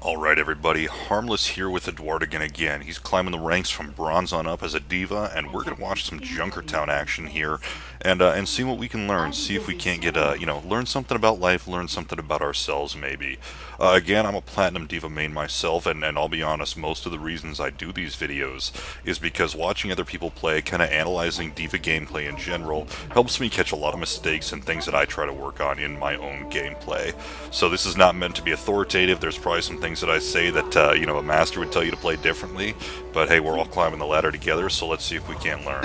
Alright everybody, Harmless here with Eduardigan again. He's climbing the ranks from bronze on up as a D.Va, and we're going to watch some Junkertown action here, and see what we can learn, see if we can't get, learn something about life, learn something about ourselves maybe. Again, I'm a Platinum D.Va main myself, and I'll be honest, most of the reasons I do these videos is because watching other people play, kind of analyzing D.Va gameplay in general, helps me catch a lot of mistakes and things that I try to work on in my own gameplay. So this is not meant to be authoritative. There's probably some things that I say that, a master would tell you to play differently. But hey, we're all climbing the ladder together, so let's see if we can't learn.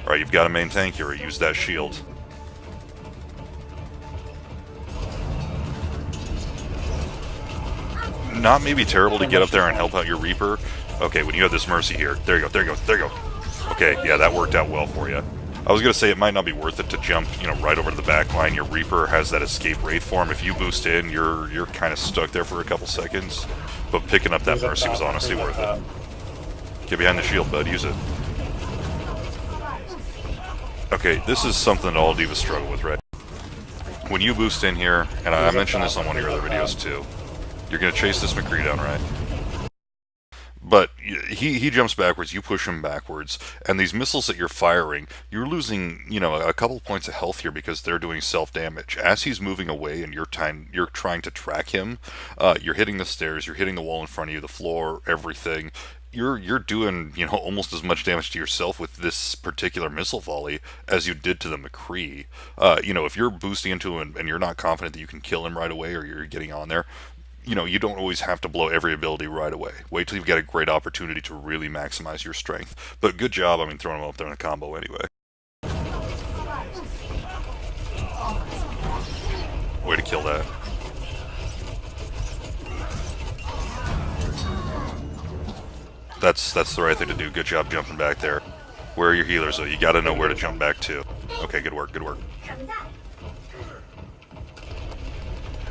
Alright, you've got a main tank here. Use that shield. Not maybe terrible to get up there and help out your Reaper. Okay, when you have this Mercy here. There you go, there you go, there you go. Okay, yeah, that worked out well for you. I was going to say it might not be worth it to jump, right over to the back line. Your Reaper has that escape rate for him. If you boost in, you're kind of stuck there for a couple seconds. But picking up that Mercy was honestly worth it. Get behind the shield, bud. Use it. Okay, this is something all D.Vas struggle with, right? When you boost in here, and I mentioned this on one of your other videos too, you're going to chase this McCree down, right? But he jumps backwards, you push him backwards, and these missiles that you're firing, you're losing, a couple points of health here because they're doing self-damage. As he's moving away and you're trying to track him, you're hitting the stairs, you're hitting the wall in front of you, the floor, everything. You're doing, almost as much damage to yourself with this particular missile volley as you did to the McCree. If you're boosting into him and you're not confident that you can kill him right away or you're getting on there, you don't always have to blow every ability right away. Wait till you've got a great opportunity to really maximize your strength. But good job, throwing him up there in a combo anyway. Way to kill that. That's the right thing to do. Good job jumping back there. Where are your healers, though? You gotta know where to jump back to. Okay, good work, good work.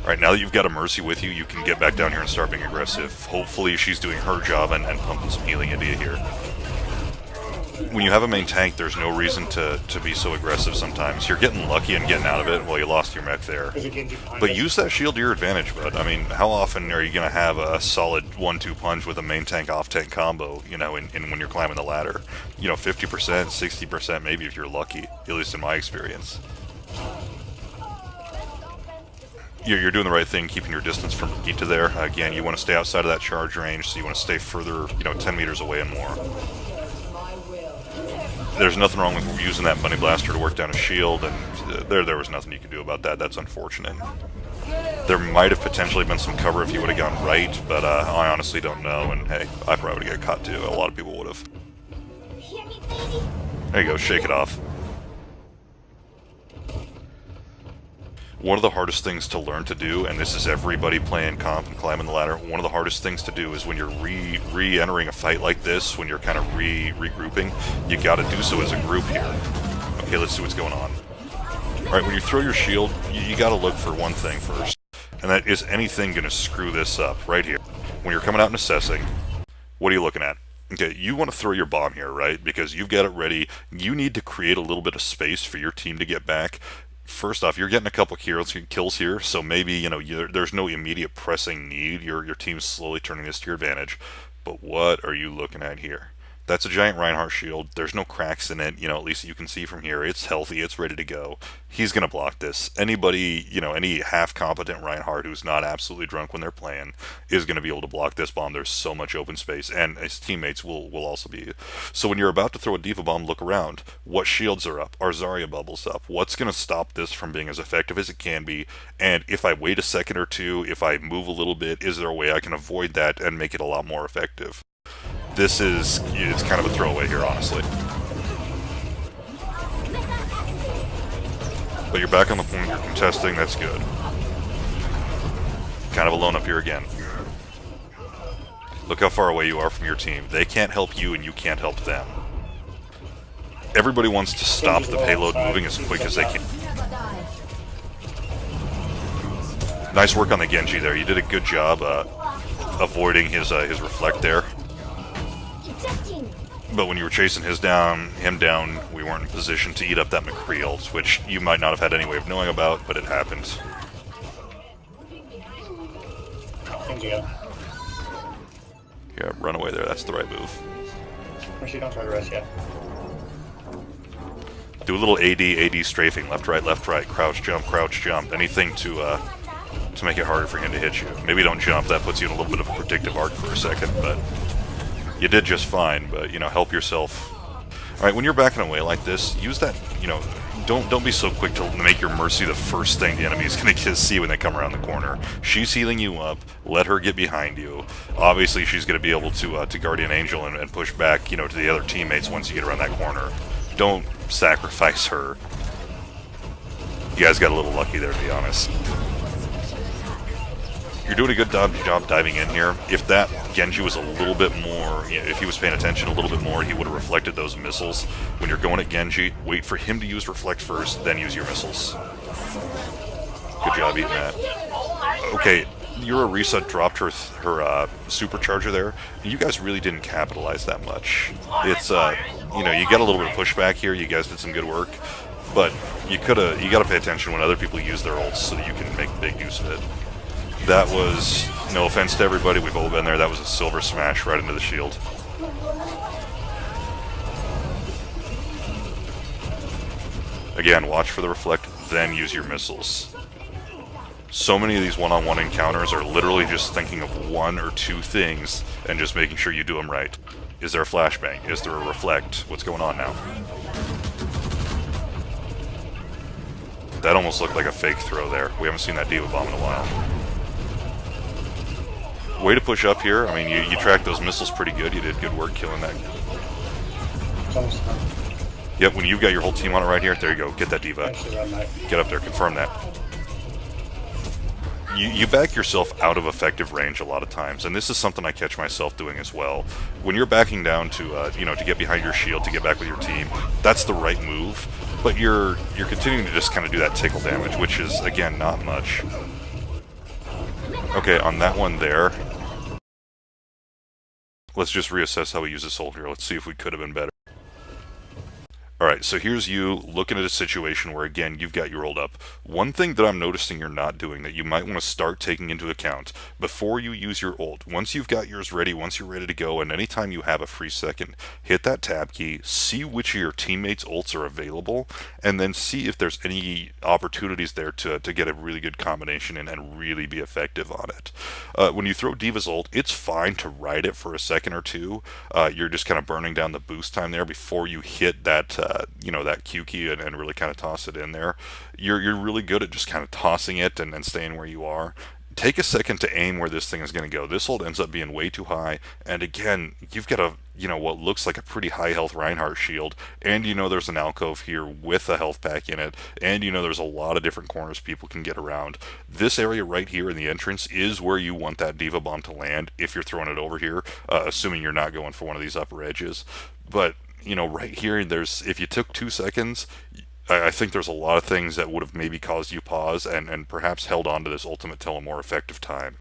Alright, now that you've got a Mercy with you, you can get back down here and start being aggressive. Hopefully she's doing her job and pumping some healing into you here. When you have a main tank, there's no reason to be so aggressive sometimes. You're getting lucky and getting out of it. Well, you lost your mech there. But use that shield to your advantage, bud. How often are you going to have a solid 1-2 punch with a main tank off-tank combo, when you're climbing the ladder? 50%, 60% maybe if you're lucky, at least in my experience. You're doing the right thing, keeping your distance from Gita there. Again, you want to stay outside of that charge range, so you want to stay further, 10 meters away and more. There's nothing wrong with using that Money Blaster to work down a shield, and there was nothing you could do about that. That's unfortunate. There might have potentially been some cover if you would have gone right, but I honestly don't know, and hey, I probably would have got caught too. A lot of people would have. There you go, shake it off. One of the hardest things to learn to do, and this is everybody playing comp and climbing the ladder, one of the hardest things to do is when you're re-entering a fight like this, when you're kind of regrouping, you gotta do so as a group here. Okay, let's see what's going on. Alright, when you throw your shield, you gotta look for one thing first, and that is anything gonna screw this up, right here. When you're coming out and assessing, what are you looking at? Okay, you want to throw your bomb here, right? Because you've got it ready. You need to create a little bit of space for your team to get back. First off, you're getting a couple kills here, so maybe, there's no immediate pressing need. Your team's slowly turning this to your advantage. But what are you looking at here? That's a giant Reinhardt shield. There's no cracks in it, at least you can see from here. It's healthy, it's ready to go. He's going to block this. Anybody, any half-competent Reinhardt who's not absolutely drunk when they're playing is going to be able to block this bomb. There's so much open space, and his teammates will also be. So when you're about to throw a D.Va bomb, look around. What shields are up? Are Zarya bubbles up? What's going to stop this from being as effective as it can be? And if I wait a second or two, if I move a little bit, is there a way I can avoid that and make it a lot more effective? It's kind of a throwaway here, honestly. But you're back on the point, you're contesting, that's good. Kind of alone up here again. Look how far away you are from your team. They can't help you and you can't help them. Everybody wants to stop the payload moving as quick as they can. Nice work on the Genji there. You did a good job avoiding his reflect there. But when you were chasing him down, we weren't in position to eat up that McCree ult, which you might not have had any way of knowing about, but it happened. Genji again. Yeah, run away there. That's the right move. Actually, don't try to rest yet. Do a little AD strafing, left, right, crouch, jump, anything to make it harder for him to hit you. Maybe don't jump, that puts you in a little bit of a predictive arc for a second, but you did just fine, but, you know, help yourself. Alright, when you're backing away like this, use that, you know, don't be so quick to make your Mercy the first thing the enemy is going to see when they come around the corner. She's healing you up, let her get behind you. Obviously, she's going to be able to Guardian Angel and push back, you know, to the other teammates once you get around that corner. Don't sacrifice her. You guys got a little lucky there, to be honest. You're doing a good job diving in here. If that Genji was a little bit more, you know, if he was paying attention a little bit more, he would have reflected those missiles. When you're going at Genji, wait for him to use Reflect first, then use your missiles. Good job eating that. Okay, Yurarisa dropped her supercharger there. You guys really didn't capitalize that much. It's, you know, you get a little bit of pushback here. You guys did some good work. But you gotta pay attention when other people use their ults so that you can make big use of it. That was, no offense to everybody, we've all been there, that was a silver smash right into the shield. Again, watch for the reflect, then use your missiles. So many of these one-on-one encounters are literally just thinking of one or two things and just making sure you do them right. Is there a flashbang? Is there a reflect? What's going on now? That almost looked like a fake throw there. We haven't seen that D.Va bomb in a while. Way to push up here. I mean, you tracked those missiles pretty good. You did good work killing that. Yep, when you've got your whole team on it right here, there you go. Get that D.Va. Get up there. Confirm that. You back yourself out of effective range a lot of times, and this is something I catch myself doing as well. When you're backing down to, you know, to get behind your shield, to get back with your team, that's the right move. But you're continuing to just kind of do that tickle damage, which is, again, not much. Okay, on that one there, let's just reassess how we use this ult here. Let's see if we could have been better. Alright, so here's you looking at a situation where, again, you've got your ult up. One thing that I'm noticing you're not doing that you might want to start taking into account before you use your ult, once you've got yours ready, once you're ready to go, and anytime you have a free second, hit that tab key, see which of your teammates' ults are available, and then see if there's any opportunities there to get a really good combination and really be effective on it. When you throw D.Va's ult, it's fine to ride it for a second or two. You're just kind of burning down the boost time there before you hit that you know, that Q key and really kind of toss it in there. You're really good at just kind of tossing it and staying where you are. Take a second to aim where this thing is going to go. This ult ends up being way too high, and again, you've got a, you know, what looks like a pretty high health Reinhardt shield, and you know there's an alcove here with a health pack in it, and you know there's a lot of different corners people can get around. This area right here in the entrance is where you want that D.Va bomb to land if you're throwing it over here, assuming you're not going for one of these upper edges. But you know, right here, there's, if you took 2 seconds, I think there's a lot of things that would have maybe caused you pause and perhaps held on to this ultimate till a more effective time.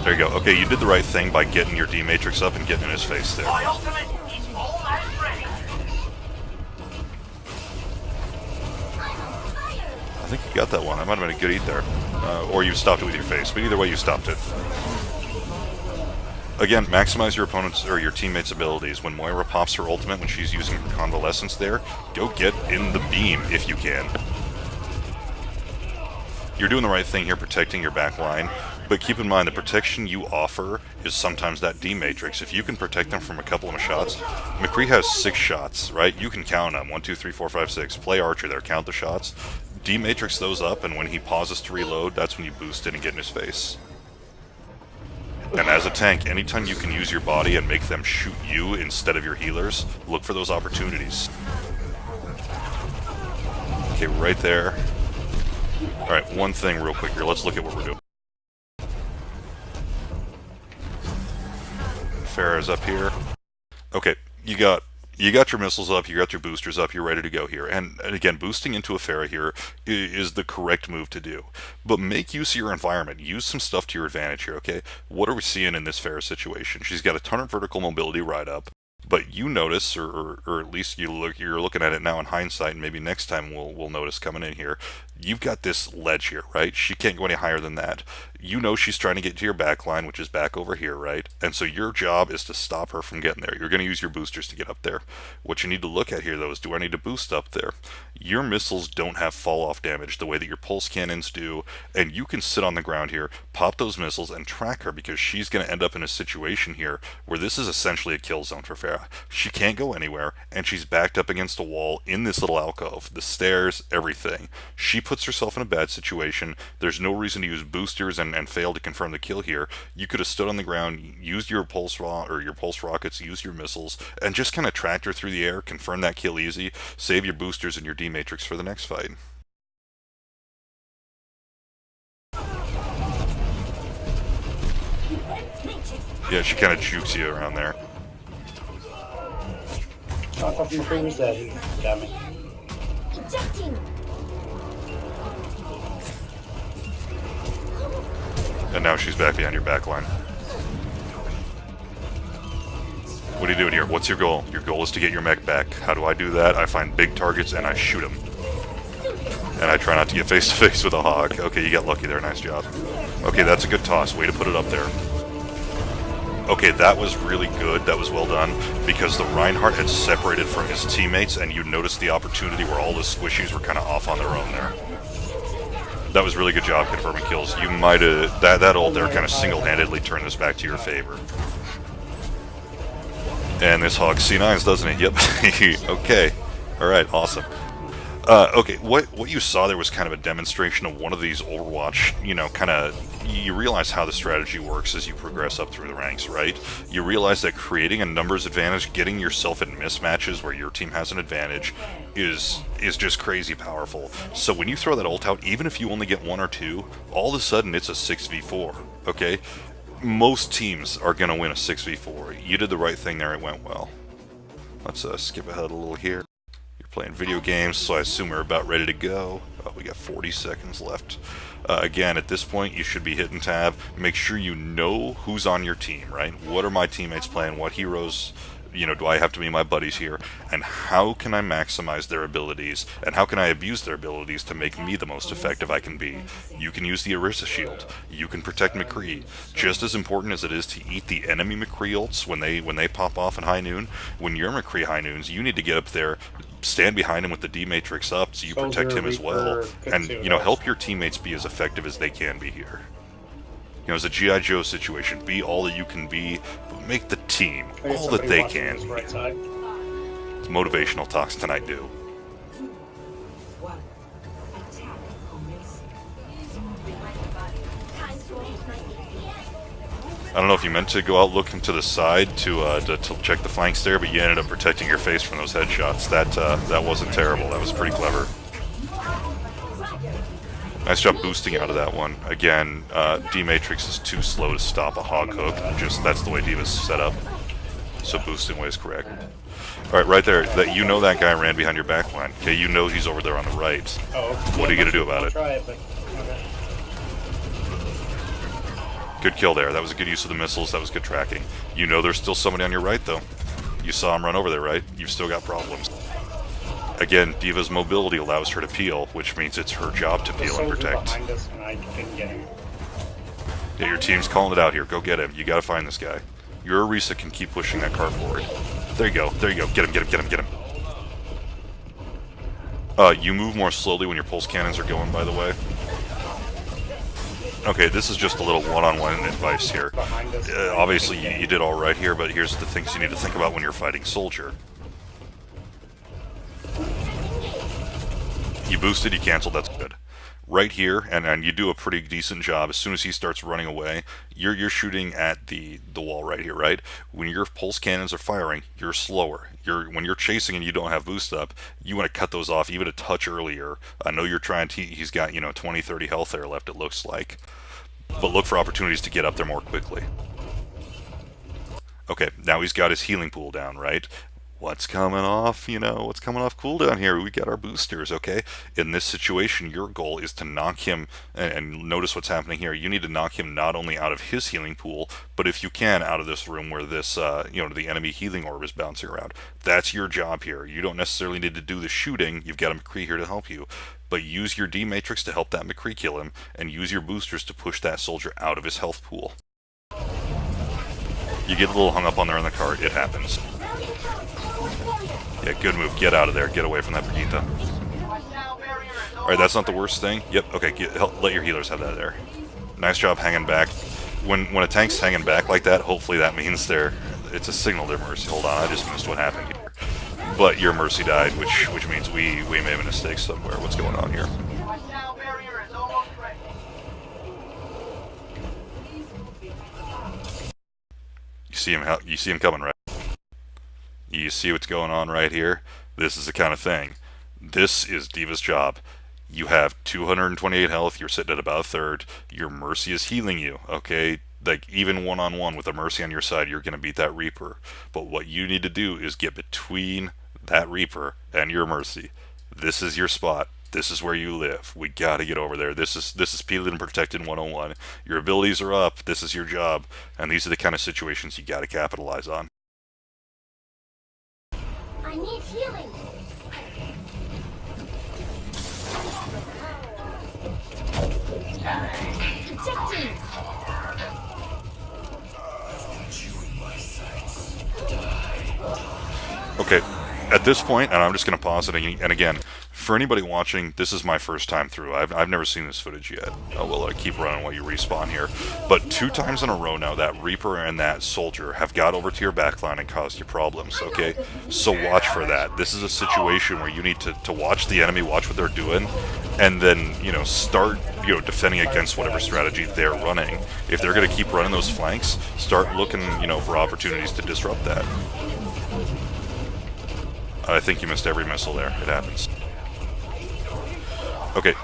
There you go. Okay, you did the right thing by getting your D-Matrix up and getting in his face there. I think you got that one. That might have been a good eat there. Or you stopped it with your face, but either way you stopped it. Again, maximize your opponent's or your teammates' abilities. When Moira pops her ultimate, when she's using her convalescence there, go get in the beam if you can. You're doing the right thing here, protecting your back line, but keep in mind the protection you offer is sometimes that D-Matrix. If you can protect them from a couple of shots, McCree has 6 shots, right? You can count them, 1, 2, 3, 4, 5, 6. Play Archer there, count the shots. D-Matrix those up, and when he pauses to reload, that's when you boost in and get in his face. And as a tank, anytime you can use your body and make them shoot you instead of your healers, look for those opportunities. Okay, right there. Alright, one thing real quick here. Let's look at what we're doing. Farah's up here. Okay, you got You got your missiles up, you got your boosters up, you're ready to go here. And again, boosting into a Pharah here is the correct move to do. But make use of your environment. Use some stuff to your advantage here, okay? What are we seeing in this Pharah situation? She's got a ton of vertical mobility right up. But you notice, or at least you're looking at it now in hindsight, and maybe next time we'll notice coming in here. You've got this ledge here, right? She can't go any higher than that. You know she's trying to get to your back line, which is back over here, right? And so your job is to stop her from getting there. You're going to use your boosters to get up there. What you need to look at here, though, is do I need to boost up there? Your missiles don't have fall-off damage the way that your pulse cannons do, and you can sit on the ground here, pop those missiles, and track her, because she's going to end up in a situation here where this is essentially a kill zone for Pharah. She can't go anywhere, and she's backed up against a wall in this little alcove. The stairs, everything. She puts herself in a bad situation. There's no reason to use boosters and fail to confirm the kill here. You could have stood on the ground, used your pulse rockets, used your missiles, and just kind of tracked her through the air, confirm that kill easy, save your boosters and your D-Matrix for the next fight. Yeah, she kind of jukes you around there. Oh, I thought McCree was dead. He got me. And now she's back behind your back line. What are you doing here? What's your goal? Your goal is to get your mech back. How do I do that? I find big targets and I shoot them. And I try not to get face to face with a hog. Okay, you got lucky there. Nice job. Okay, that's a good toss. Way to put it up there. Okay, that was really good. That was well done, because the Reinhardt had separated from his teammates, and you noticed the opportunity where all the squishies were kind of off on their own there. That was really good job confirming kills. You might have... That ult there kind of single-handedly turned this back to your favor. And this hog C9s, doesn't it? Yep. Okay. Alright, awesome. Okay, what you saw there was kind of a demonstration of one of these Overwatch, you realize how the strategy works as you progress up through the ranks, right? You realize that creating a numbers advantage, getting yourself in mismatches where your team has an advantage, is just crazy powerful. So when you throw that ult out, even if you only get 1 or 2, all of a sudden it's a 6v4, okay? Most teams are going to win a 6v4. You did the right thing there, it went well. Let's skip ahead a little here. Playing video games, so I assume we're about ready to go. Oh, we got 40 seconds left. Again, at this point, you should be hitting tab. Make sure you know who's on your team, right? What are my teammates playing? What heroes, do I have to be my buddies here? And how can I maximize their abilities? And how can I abuse their abilities to make me the most effective I can be? You can use the Orisa shield. You can protect McCree. Just as important as it is to eat the enemy McCree ults when they pop off in high noon, when you're McCree high noons, you need to get up there, stand behind him with the D-Matrix up so you protect him as well, and help your teammates be as effective as they can be here. It's a G.I. Joe situation. Be all that you can be, but make the team all that they can be. Right side. It's motivational talks tonight, do. I don't know if you meant to go out looking to the side to check the flanks there, but you ended up protecting your face from those headshots. That wasn't terrible. That was pretty clever. Nice job boosting out of that one. Again, D-Matrix is too slow to stop a hog hook. That's the way D.Va's set up. So boosting way is correct. Alright, right there. That guy ran behind your back line. Okay, he's over there on the right. Oh, what are you going to do about it? Try it, but okay. Good kill there. That was a good use of the missiles. That was good tracking. There's still somebody on your right, though. You saw him run over there, right? You've still got problems. Again, D.Va's mobility allows her to peel, which means it's her job to peel and protect. Behind us and I couldn't get him. Yeah, your team's calling it out here. Go get him. You gotta find this guy. Your Orisa can keep pushing that car forward. There you go. There you go. Get him, get him, get him, get him. You move more slowly when your pulse cannons are going, by the way. Okay, this is just a little one-on-one advice here. Obviously, you did all right here, but here's the things you need to think about when you're fighting Soldier. You boosted, you canceled, that's good. Right here, and you do a pretty decent job. As soon as he starts running away, you're shooting at the wall right here, right? When your pulse cannons are firing, you're slower. When you're chasing and you don't have boost up, you want to cut those off even a touch earlier. I know you're trying to, he's got 20, 30 health there left, it looks like. But look for opportunities to get up there more quickly. Okay, now he's got his healing pool down, right? what's coming off, what's coming off cooldown here? We got our boosters, okay? In this situation, your goal is to knock him, and notice what's happening here. You need to knock him not only out of his healing pool, but if you can, out of this room where this, the enemy healing orb is bouncing around. That's your job here. You don't necessarily need to do the shooting. You've got a McCree here to help you. But use your D matrix to help that McCree kill him, and use your boosters to push that soldier out of his health pool. You get a little hung up on there in the cart, it happens. Yeah, good move. Get out of there. Get away from that Brigitte. Alright, that's not the worst thing. Yep, okay, let your healers have that there. Nice job hanging back. When a tank's hanging back like that, hopefully that means it's a signal to Mercy. Hold on, I just missed what happened here. But your Mercy died, which means we made a mistake somewhere. What's going on here? You see him coming, right? You see what's going on right here? This is the kind of thing. This is D.Va's job. You have 228 health, you're sitting at about a third, your Mercy is healing you, okay? Like, even one-on-one with a Mercy on your side, you're going to beat that Reaper. But what you need to do is get between that Reaper and your Mercy. This is your spot. This is where you live. We gotta get over there. This is Peeled and Protected 101. Your abilities are up. This is your job. And these are the kind of situations you gotta capitalize on. I need healing. Protecting. Okay, at this point, and I'm just going to pause it, and again, for anybody watching, this is my first time through. I've never seen this footage yet. We'll keep running while you respawn here. But 2 times in a row now, that Reaper and that Soldier have got over to your backline and caused you problems, okay? So watch for that. This is a situation where you need to watch the enemy, watch what they're doing, and then, start, defending against whatever strategy they're running. If they're going to keep running those flanks, start looking, for opportunities to disrupt that. I think you missed every missile there. It happens. Okay,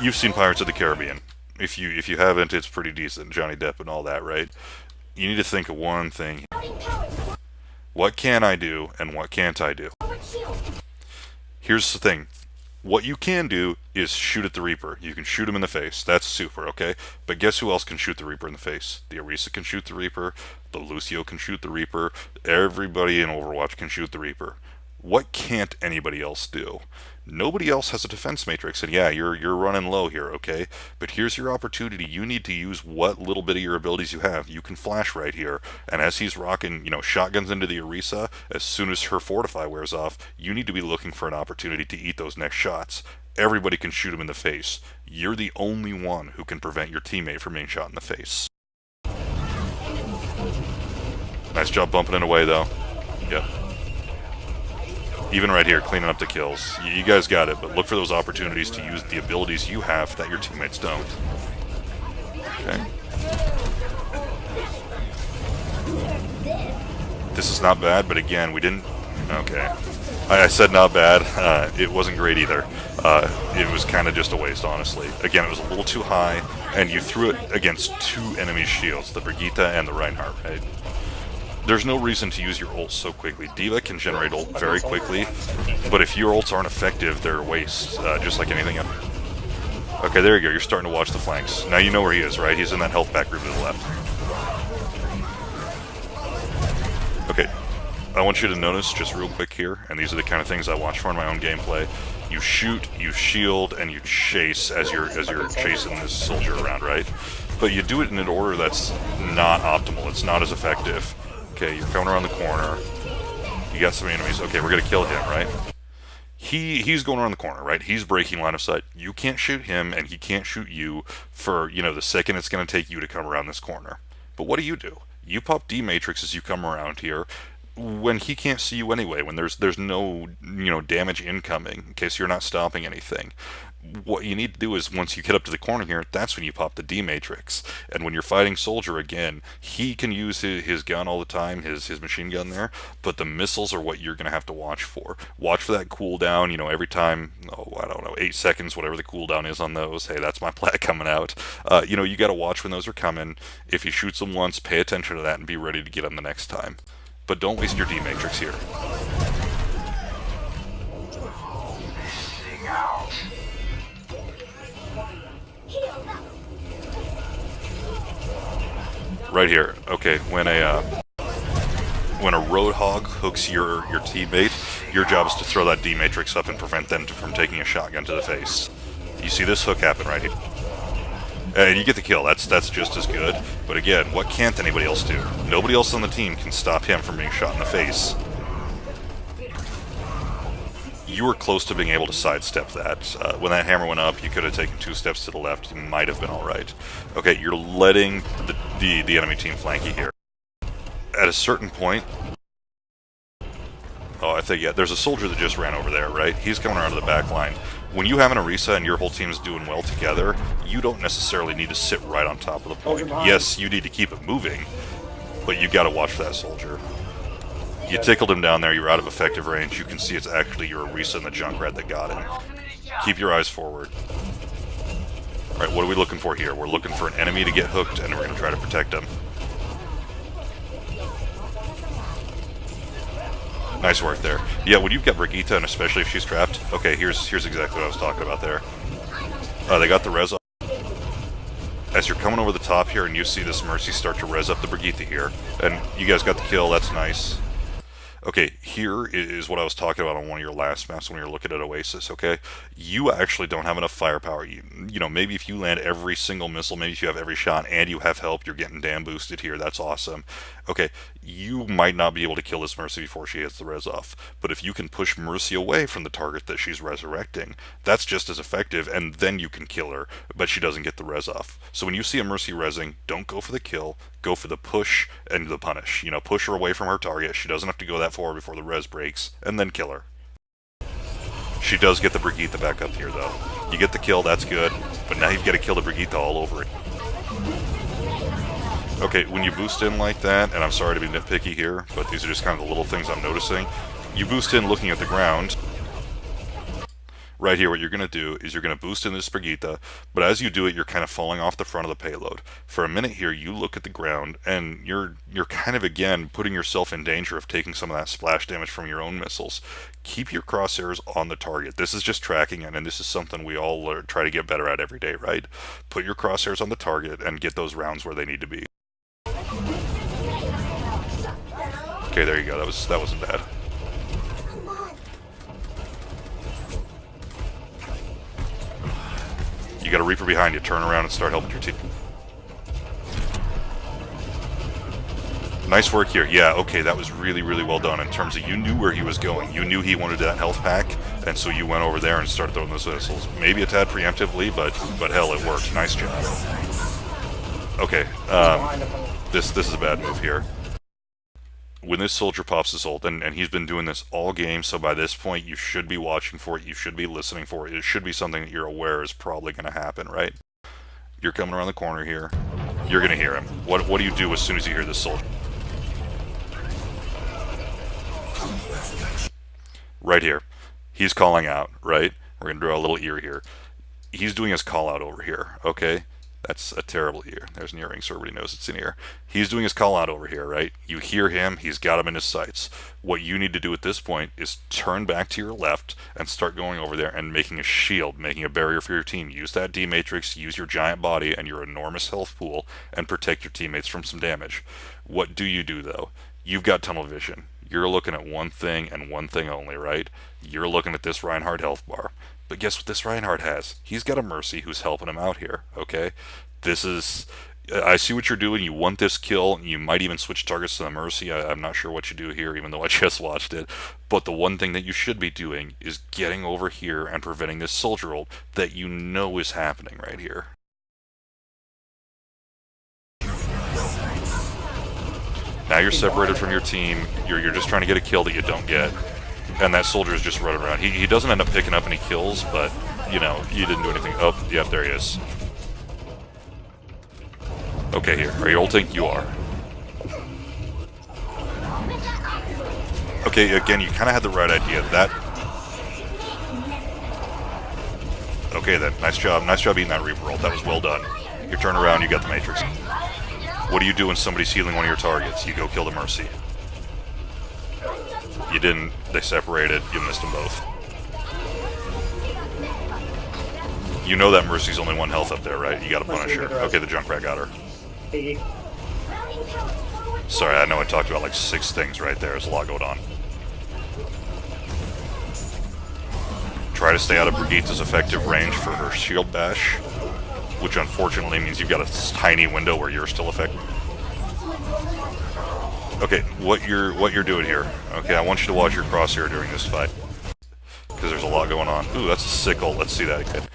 you've seen Pirates of the Caribbean. If you haven't, it's pretty decent. Johnny Depp and all that, right? You need to think of one thing. What can I do and what can't I do? Here's the thing. What you can do is shoot at the Reaper. You can shoot him in the face. That's super, okay? But guess who else can shoot the Reaper in the face? The Orisa can shoot the Reaper. The Lucio can shoot the Reaper. Everybody in Overwatch can shoot the Reaper. What can't anybody else do? Nobody else has a defense matrix, and yeah, you're running low here, okay? But here's your opportunity. You need to use what little bit of your abilities you have. You can flash right here, and as he's rocking, shotguns into the Orisa, as soon as her Fortify wears off, you need to be looking for an opportunity to eat those next shots. Everybody can shoot him in the face. You're the only one who can prevent your teammate from being shot in the face. Nice job bumping it away, though. Yep. Even right here, cleaning up the kills. You guys got it, but look for those opportunities to use the abilities you have that your teammates don't. Okay. This is not bad, but again, we didn't... Okay. I said not bad. It wasn't great either. It was kind of just a waste, honestly. Again, it was a little too high, and you threw it against 2 enemy shields, the Brigitte and the Reinhardt, right? There's no reason to use your ults so quickly. D.Va can generate ult very quickly, but if your ults aren't effective, they're a waste, just like anything else. Okay, there you go. You're starting to watch the flanks. Now you know where he is, right? He's in that health pack group to the left. Okay, I want you to notice just real quick here, and these are the kind of things I watch for in my own gameplay. You shoot, you shield, and you chase as you're chasing this soldier around, right? But you do it in an order that's not optimal. It's not as effective. Okay, you're coming around the corner. You got some enemies. Okay, we're gonna kill him, right? He's going around the corner, right? He's breaking line of sight. You can't shoot him, and he can't shoot you for, the second it's gonna take you to come around this corner. But what do? You pop D Matrix as you come around here, when he can't see you anyway, when there's no, damage incoming, in case you're not stopping anything. What you need to do is, once you get up to the corner here, that's when you pop the D Matrix. And when you're fighting Soldier again, he can use his gun all the time, his machine gun there, but the missiles are what you're going to have to watch for. Watch for that cooldown, every time, I don't know, 8 seconds, whatever the cooldown is on those. Hey, that's my plat coming out. You got to watch when those are coming. If he shoots them once, pay attention to that and be ready to get them the next time. But don't waste your D Matrix here. Right here. Okay, when a Roadhog hooks your teammate, your job is to throw that D-Matrix up and prevent them from taking a shotgun to the face. You see this hook happen right here. And you get the kill, that's just as good. But again, what can't anybody else do? Nobody else on the team can stop him from being shot in the face. You were close to being able to sidestep that. When that hammer went up, you could have taken 2 steps to the left. You might have been alright. Okay, you're letting the enemy team flank you here. At a certain point... Oh, I think, yeah, there's a soldier that just ran over there, right? He's coming around to the back line. When you have an Orisa and your whole team's doing well together, you don't necessarily need to sit right on top of the point. Yes, you need to keep it moving, but you gotta watch for that soldier. You tickled him down there, you're out of effective range. You can see it's actually your Orisa and the Junkrat that got him. Keep your eyes forward. Alright, what are we looking for here? We're looking for an enemy to get hooked, and we're going to try to protect him. Nice work there. Yeah, when you've got Brigitte, and especially if she's trapped... Okay, here's exactly what I was talking about there. They got the res up. As you're coming over the top here, and you see this Mercy start to res up the Brigitte here. And you guys got the kill, that's nice. Okay, here is what I was talking about on one of your last maps when you were looking at Oasis, okay? You actually don't have enough firepower. You know, maybe if you land every single missile, maybe if you have every shot and you have help, you're getting damn boosted here. That's awesome. Okay, you might not be able to kill this Mercy before she hits the res off. But if you can push Mercy away from the target that she's resurrecting, that's just as effective, and then you can kill her, but she doesn't get the res off. So when you see a Mercy resing, don't go for the kill, go for the push and the punish. You know, push her away from her target. She doesn't have to go that far before the res breaks, and then kill her. She does get the Brigitte back up here, though. You get the kill, that's good, but now you've got to kill the Brigitte all over it. Okay, when you boost in like that, and I'm sorry to be nitpicky here, but these are just kind of the little things I'm noticing. You boost in looking at the ground. Right here, what you're going to do is you're going to boost in this Brigitte, but as you do it, you're kind of falling off the front of the payload. For a minute here, you look at the ground, and you're kind of, again, putting yourself in danger of taking some of that splash damage from your own missiles. Keep your crosshairs on the target. This is just tracking, and this is something we all try to get better at every day, right? Put your crosshairs on the target and get those rounds where they need to be. Okay, there you go. That wasn't bad. You got a Reaper behind you. Turn around and start helping your team. Nice work here. Yeah, okay, that was really, really well done in terms of you knew where he was going. You knew he wanted that health pack, and so you went over there and started throwing those missiles. Maybe a tad preemptively, but hell, it worked. Nice job. Okay, this is a bad move here. When this soldier pops his ult, and he's been doing this all game, so by this point you should be watching for it, you should be listening for it, it should be something that you're aware is probably going to happen, right? You're coming around the corner here, you're going to hear him. What do you do as soon as you hear this soldier? Right here. He's calling out, right? We're going to draw a little ear here. He's doing his call out over here, okay? That's a terrible ear. There's an earring so everybody knows it's an ear. He's doing his call out over here, right? You hear him, he's got him in his sights. What you need to do at this point is turn back to your left and start going over there and making a shield, making a barrier for your team. Use that D-Matrix, use your giant body and your enormous health pool, and protect your teammates from some damage. What do you do, though? You've got tunnel vision. You're looking at one thing and one thing only, right? You're looking at this Reinhardt health bar. But guess what this Reinhardt has? He's got a Mercy who's helping him out here, okay? This is... I see what you're doing. You want this kill. You might even switch targets to the Mercy. I'm not sure what you do here, even though I just watched it. But the one thing that you should be doing is getting over here and preventing this soldier ult that you know is happening right here. Now you're separated from your team. You're just trying to get a kill that you don't get. And that soldier is just running around. He doesn't end up picking up any kills, but, you know, you didn't do anything. Oh, yep, there he is. Okay, here. Are you ulting? You are. Okay, again, you kind of had the right idea. That... Okay, then. Nice job. Nice job eating that Reaper ult. That was well done. You turn around, you got the Matrix. What do you do when somebody's healing one of your targets? You go kill the Mercy. You didn't. They separated. You missed them both. You know that Mercy's only one health up there, right? You gotta punish her. Okay, the Junkrat got her. Main pallets forward. Sorry, I know I talked about like 6 things right there. There's a lot going on. Try to stay out of Brigitte's effective range for her shield bash, which unfortunately means you've got a tiny window where you're still effective. Okay, what you're doing here. Okay, I want you to watch your crosshair during this fight, because there's a lot going on. Ooh, that's a sickle. Let's see that again.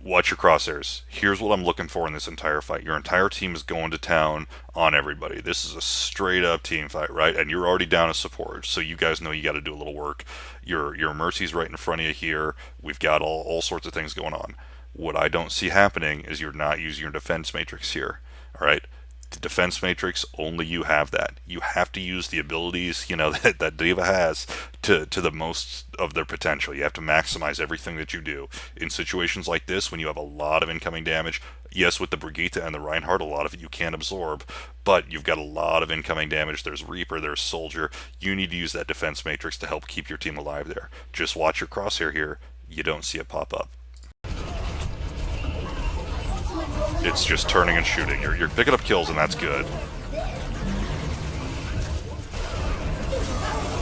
Watch your crosshairs. Here's what I'm looking for in this entire fight. Your entire team is going to town on everybody. This is a straight up team fight, right? And you're already down as support, so you guys know you got to do a little work. Your Mercy's right in front of you here. We've got all sorts of things going on. What I don't see happening is you're not using your defense matrix here. All right. The defense matrix, only you have that. You have to use the abilities, you know, that D.Va has to the most of their potential. You have to maximize everything that you do. In situations like this, when you have a lot of incoming damage, yes, with the Brigitte and the Reinhardt, a lot of it you can't absorb, but you've got a lot of incoming damage. There's Reaper, there's Soldier. You need to use that defense matrix to help keep your team alive there. Just watch your crosshair here. You don't see it pop up. It's just turning and shooting. You're picking up kills, and that's good.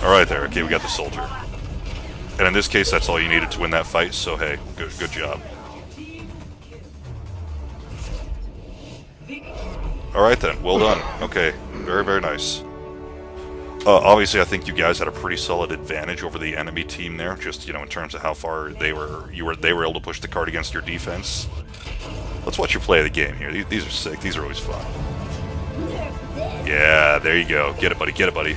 Alright there. Okay, we got the Soldier. And in this case, that's all you needed to win that fight, so hey, good job. Alright then, well done. Okay, very nice. Obviously, I think you guys had a pretty solid advantage over the enemy team there, just, you know, in terms of how far they were able to push the card against your defense. Let's watch you play the game here. These are sick. These are always fun. Yeah, there you go. Get it, buddy. Get it, buddy.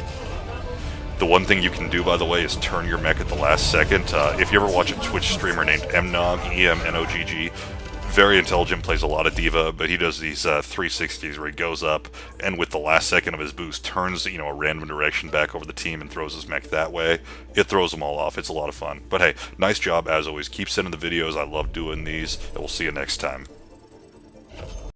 The one thing you can do, by the way, is turn your mech at the last second. If you ever watch a Twitch streamer named Mnog, E-M-N-O-G-G, very intelligent, plays a lot of D.Va, but he does these 360s where he goes up and with the last second of his boost turns, you know, a random direction back over the team and throws his mech that way. It throws them all off. It's a lot of fun. But hey, nice job as always. Keep sending the videos. I love doing these, and we'll see you next time.